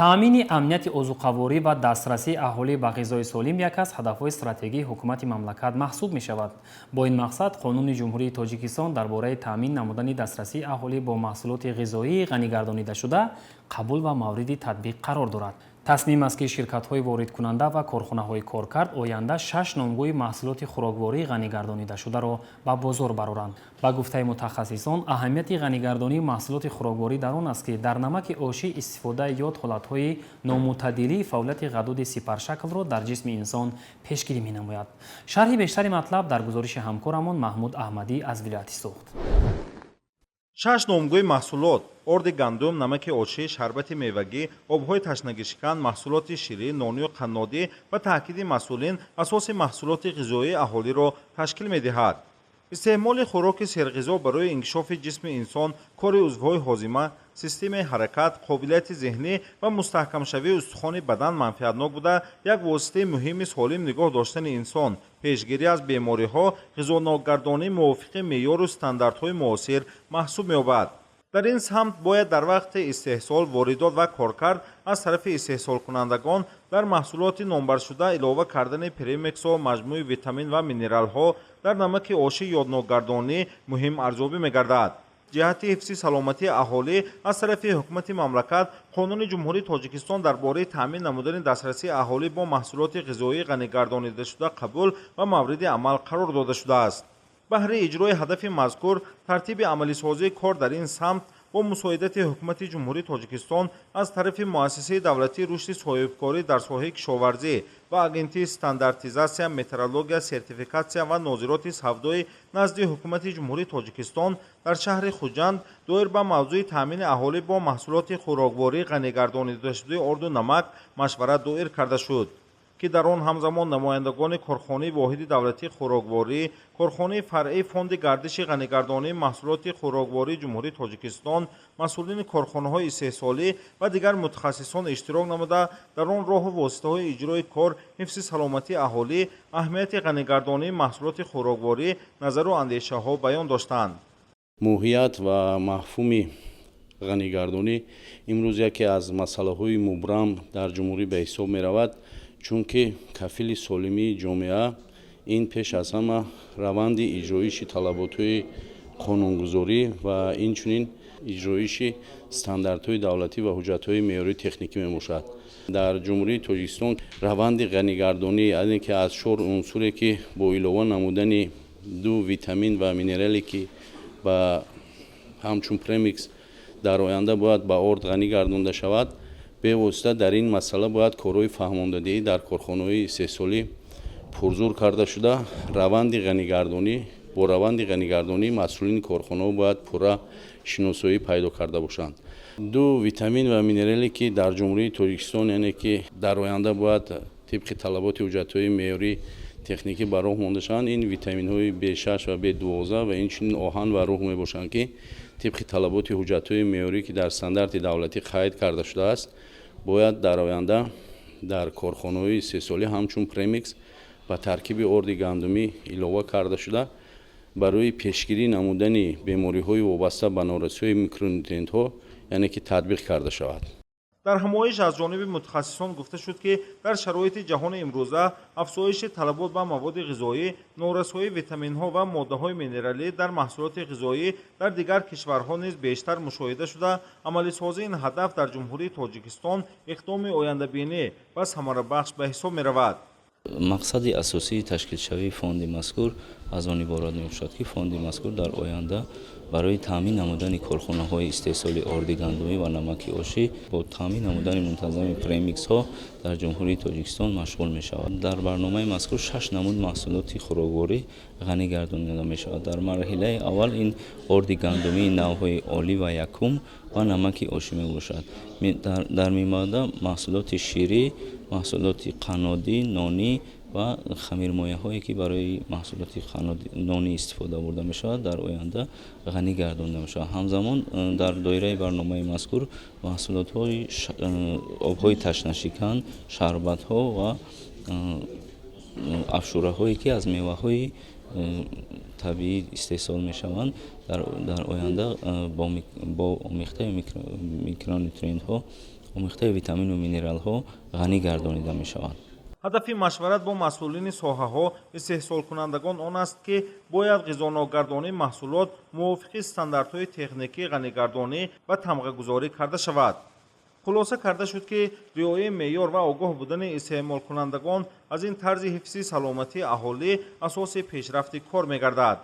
таъмини амнияти озуқаворӣ ва дастрасии аҳолӣ ба ғизои солим яке аз ҳадафҳои стратегии ҳукумати мамлакат маҳсуб мешавад. Бо ин мақсад Қонуни Ҷумҳурии Тоҷикистон дар бораи таъмин намудани дастрасии аҳолӣ бо маҳсулоти ғизоии ғанигардонидашуда қабул ва мавриди татбиқ қарор дорад. тасним аст ки ширкатҳои воридкунанда ва корхонаҳои коркард оянда 6 номгӯи маҳсулоти хӯроквории ғанигардонидашударо ба бозор бароранд. ба гуфтаи мутахассисон, аҳамияти ғанигардонии маҳсулоти хӯрокворӣ дар он аст ки дар намаки ошӣ истифода ёд ҳолатҳои номутаддилии фаъолияти ғадуди сипаршаклро дар ҷисми инсон пешгирӣ менамояд. шарҳи бештари матлаб дар гузориши ҳамкорамон Маҳмуд Аҳмадӣ аз вилояти Суғд. 6 номгӯи маҳсулот: орди гандум, намаки очӣ, шарбати мевагӣ, обҳои ташнагишкан, маҳсулоти ширӣ, нонию қаннодӣ ва таъкиди масъулин асоси маҳсулоти ғизоии аҳолиро ташкил медиҳад. истеъмоли хӯроки серғизо барои инкишофи ҷисми инсон, кори узвҳои ҳозима, системаи ҳаракат, қобилияти зеҳнӣ ва мустаҳкамшавии устухони бадан манфиатнок буда, як воситаи муҳими солим нигоҳ доштани инсон, пешгирӣ аз бемориҳо, ғизонокгардонӣ мувофиқи меъёру стандартҳои муосир маҳсуб меёбад. дар ин самт бояд дар вақти истеҳсол, воридот ва коркард аз тарафи истеҳсолкунандагон дар маҳсулоти номбаршуда илова кардани премиксҳо, маҷмӯи витамин ва минералҳо дар намаки оши ёднокгардонӣ муҳим арзёбӣ мегардад. ҷиҳати ҳифзи саломатии аҳолӣ аз тарафи ҳукумати мамлакат Қонуни Ҷумҳурии Тоҷикистон дар бораи таъмин намудани дастрасии аҳолӣ бо маҳсулоти ғизоии ғанигардонидашуда қабул ва мавриди амал қарор дода шудааст. баҳри иҷрои ҳадафи мазкур, тартиби амалисозии кор дар ин самт бо мусоидати ҳукумати Ҷумҳурии Тоҷикистон аз тарафи муассисаи давлатии рушди соҳибкорӣ дар соҳаи кишоварзӣ ва агентии стандартизатсия, метрология, сертификатсия ва нозироти савдои назди ҳукумати Ҷумҳурии Тоҷикистон дар шаҳри Хуҷанд доир ба мавзӯи таъмини аҳолӣ бо маҳсулоти хӯроквории ғанигардонидашудаи орду намак машварат доир карда шуд, ки дар он ҳамзамон намояндагони корхонаи воҳиди давлатии хӯрокворӣ, корхонаи фаръии фонди гардиши ғанигардонии маҳсулоти хӯроквории Ҷумҳурии Тоҷикистон, масъулини корхонаҳои истеҳсолӣ ва дигар мутахассисон иштирок намуда дар он роҳу воситаҳои иҷрои кор, ҳифзи саломатии аҳолӣ, аҳамияти ғанигардонии маҳсулоти хӯрокворӣ назару андешаҳо баён доштанд. моҳият ва мафҳуми ғанигардонӣ имрӯз яке аз масъалаҳои мубрам дар ҷумҳурӣ ба ҳисоб меравад, чунки кафили солимии ҷомеа ин пеш аз ҳама раванди иҷроиши талаботҳои қонунгузорӣ ва инчунин иҷроиши стандартҳои давлатӣ ва ҳуҷҷатҳои меъёрии техникӣ мебошад. дар ҷумҳурии Тоҷикистон раванди ғанигардонӣ, яъне ки аз 4 унсуре ки бо илова намудани 2 витамин ва минерале ки ба ҳамчун премикс дар оянда бояд ба орд ғанӣ гардонда шавад, бевосита дар ин масъала бояд корҳои фаҳмондадиҳӣ дар корхонаҳои истеҳсолӣ пурзур карда шуда, бо раванди ғанигардонӣ масъулини корхонаҳо бояд пурра шиносоӣ пайдо карда бошанд. 2 витамин ва минерале ки дар ҷумҳурии Тоҷикистон, яъне ки дар оянда бояд тибқи талаботи ҳуҷҷатҳои меъёрии техникӣ ба роҳ монда шаванд, ин витаминҳои B6 ва B12 ва инчунин оҳан ва руҳ мебошанд, ки тибқи талаботи ҳуҷҷатҳои меъёрӣ ки дар стандарти давлатӣ қайд карда шудааст, бояд дар оянда дар корхонаҳои истеҳсолӣ ҳамчун премикс ба таркиби орди гандумӣ илова карда шуда, барои пешгирӣ намудани бемориҳои вобаста ба норасиҳои микронутриентҳо, яъне ки татбиқ карда шавад. дар ҳамоиш аз ҷониби мутахассисон гуфта шуд, ки дар шароити ҷаҳони имрӯза афзоиши талабот ба маводи ғизоӣ, норасоии витаминҳо ва моддаҳои минералӣ дар маҳсулоти ғизоӣ дар дигар кишварҳо низ бештар мушоҳида шуда, амалисозии ин ҳадаф дар Ҷумҳурии Тоҷикистон иқдоми ояндабинӣ ва самарабахш ба ҳисоб меравад. мақсади асосии ташкилшавии фонди мазкур аз он иборат мебошад, ки фонди мазкур дар оянда барои таъмин намудани корхонаҳои истеҳсоли орди гандумӣ ва намаки ошӣ бо таъмин намудани мунтазами премиксҳо дар Ҷумҳурии Тоҷикистон машғул мешавад. дар барномаи мазкур 6 намуд маҳсулоти хӯрокворӣ ғанӣ гардонида мешавад. дар марҳилаи аввал ин орди гандумии навъҳои олӣ ва якум ва намаки ошӣ мебошад. дар мебаъда маҳсулоти ширӣ, маҳсулоти қаннодӣ, нонӣ ва хамирмояҳое ки барои маҳсулоти нонӣ истифода бурда мешавад, дар оянда ғанӣ гардонда мешавад. ҳамзамон дар доираи барномаи мазкур маҳсулотҳои обҳои ташнашикан, шарбатҳо ва афшураҳое ки аз меваҳои табиӣ истеҳсол мешаванд, дар оянда бо омехтаи микронутриентҳо омехтаи витамину минералҳо ғанӣ гардонида мешаванд. ҳадафи машварат бо масъулини соҳаҳо истеҳсолкунандагон он аст ки бояд ғизонокгардонии маҳсулот мувофиқи стандартҳои техникӣ ғанигардонӣ ва тамғагузорӣ карда шавад. хулоса карда шуд ки риояи меъёр ва огоҳ будани истеъмолкунандагон аз ин тарзи ҳифзи саломатии аҳолӣ асоси пешрафти кор мегардад.